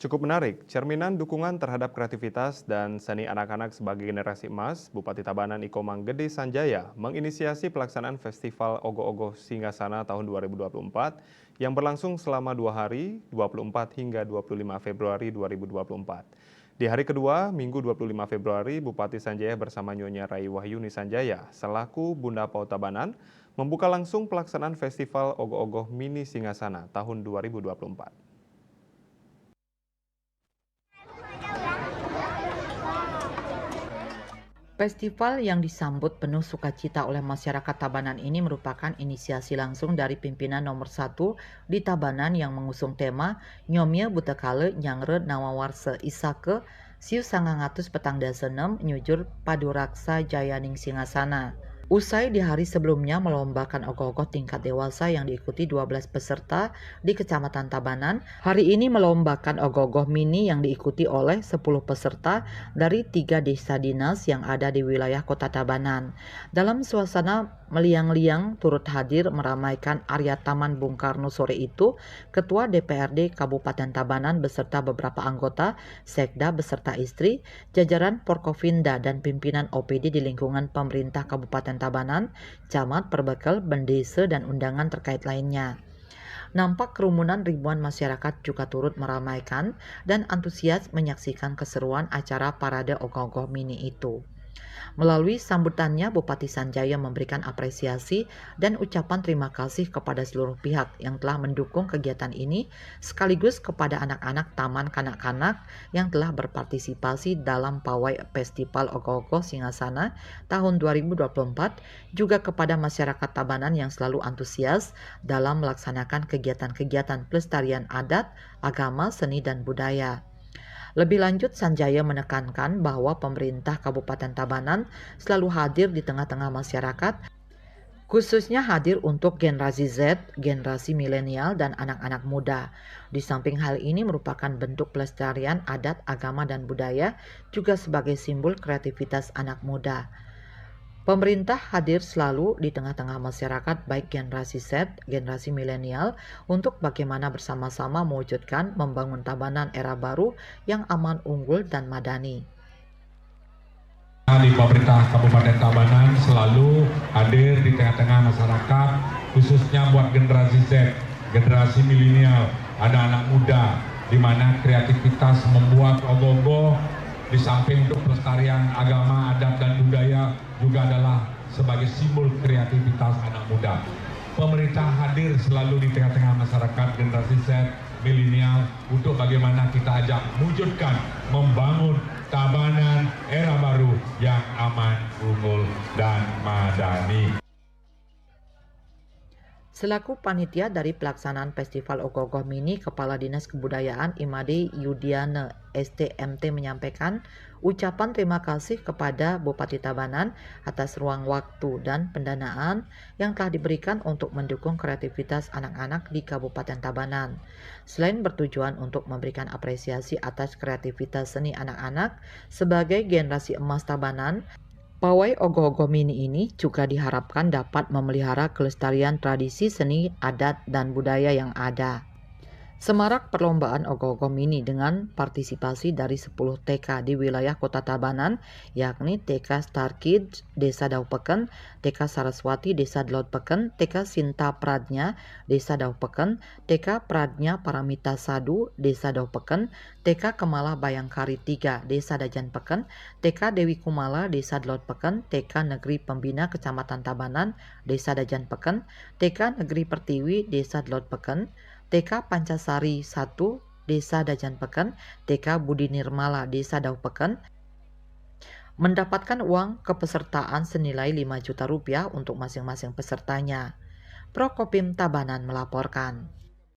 Cukup menarik, cerminan dukungan terhadap kreativitas dan seni anak-anak sebagai generasi emas, Bupati Tabanan Iko Manggede Sanjaya menginisiasi pelaksanaan Festival Ogoh-Ogoh Singgasana tahun 2024 yang berlangsung selama 2 hari, 24 hingga 25 Februari 2024. Di hari kedua, Minggu 25 Februari, Bupati Sanjaya bersama Nyonya Rai Wahyuni Sanjaya selaku Bunda Pau Tabanan membuka langsung pelaksanaan Festival Ogoh-Ogoh Mini Singgasana tahun 2024. Festival yang disambut penuh sukacita oleh masyarakat Tabanan ini merupakan inisiasi langsung dari pimpinan nomor 1 di Tabanan yang mengusung tema Nyomie Butekale Nyangre Nawawarse Isake Siu Sangangatus Petang Dasenem Nyujur Paduraksa Jayaning Singasana. Usai di hari sebelumnya melombakan ogoh-ogoh tingkat dewasa yang diikuti 12 peserta di Kecamatan Tabanan, hari ini melombakan ogoh-ogoh mini yang diikuti oleh 10 peserta dari 3 desa dinas yang ada di wilayah Kota Tabanan. Dalam suasana meliang-liang turut hadir meramaikan area Taman Bung Karno sore itu, Ketua DPRD Kabupaten Tabanan beserta beberapa anggota, Sekda beserta istri, jajaran Porkovinda dan pimpinan OPD di lingkungan pemerintah Kabupaten Tabanan, camat, perbekal, bendese, dan undangan terkait lainnya. Nampak kerumunan ribuan masyarakat juga turut meramaikan dan antusias menyaksikan keseruan acara parade ogoh-ogoh mini itu. Melalui sambutannya, Bupati Sanjaya memberikan apresiasi dan ucapan terima kasih kepada seluruh pihak yang telah mendukung kegiatan ini, sekaligus kepada anak-anak Taman Kanak-kanak yang telah berpartisipasi dalam pawai Festival Ogoh-Ogoh Singgasana tahun 2024, juga kepada masyarakat Tabanan yang selalu antusias dalam melaksanakan kegiatan-kegiatan pelestarian adat, agama, seni, dan budaya. Lebih lanjut, Sanjaya menekankan bahwa pemerintah Kabupaten Tabanan selalu hadir di tengah-tengah masyarakat, khususnya hadir untuk generasi Z, generasi milenial, dan anak-anak muda. Di samping hal ini merupakan bentuk pelestarian adat, agama, dan budaya, juga sebagai simbol kreativitas anak muda. Pemerintah hadir selalu di tengah-tengah masyarakat baik generasi Z, generasi milenial untuk bagaimana bersama-sama mewujudkan membangun Tabanan era baru yang aman, unggul, dan madani. Di pemerintah Kabupaten Tabanan selalu hadir di tengah-tengah masyarakat, khususnya buat generasi Z, generasi milenial, anak-anak muda, di mana kreativitas membuat ogoh-ogoh di samping untuk pelestarian agama, adat, dan budaya juga adalah sebagai simbol kreativitas anak muda. Pemerintah hadir selalu di tengah-tengah masyarakat generasi Z, milenial untuk bagaimana kita ajak mewujudkan membangun Tabanan era baru yang aman, unggul, dan madani. Selaku panitia dari pelaksanaan Festival Ogoh-Ogoh Mini, Kepala Dinas Kebudayaan Imade Yudiane STMT menyampaikan ucapan terima kasih kepada Bupati Tabanan atas ruang waktu dan pendanaan yang telah diberikan untuk mendukung kreativitas anak-anak di Kabupaten Tabanan. Selain bertujuan untuk memberikan apresiasi atas kreativitas seni anak-anak sebagai generasi emas Tabanan, pawai ogoh-ogoh mini ini juga diharapkan dapat memelihara kelestarian tradisi seni, adat, dan budaya yang ada. Semarak perlombaan ogoh-ogoh mini dengan partisipasi dari 10 TK di wilayah Kota Tabanan, yakni TK Star Kids Desa Daupeken, TK Saraswati Desa Dlotpeken, TK Sinta Pradnya Desa Daupeken, TK Pradnya Paramita Sadu Desa Daupeken, TK Kemala Bayangkari 3 Desa Dajanpeken, TK Dewi Kumala Desa Dlotpeken, TK Negeri Pembina Kecamatan Tabanan Desa Dajanpeken, TK Negeri Pertiwi Desa Dlotpeken, TK Pancasari 1 Desa Dajanpeken, TK Budi Nirmala Desa Daupeken mendapatkan uang kepesertaan senilai 5 juta rupiah untuk masing-masing pesertanya. Prokopim Tabanan melaporkan.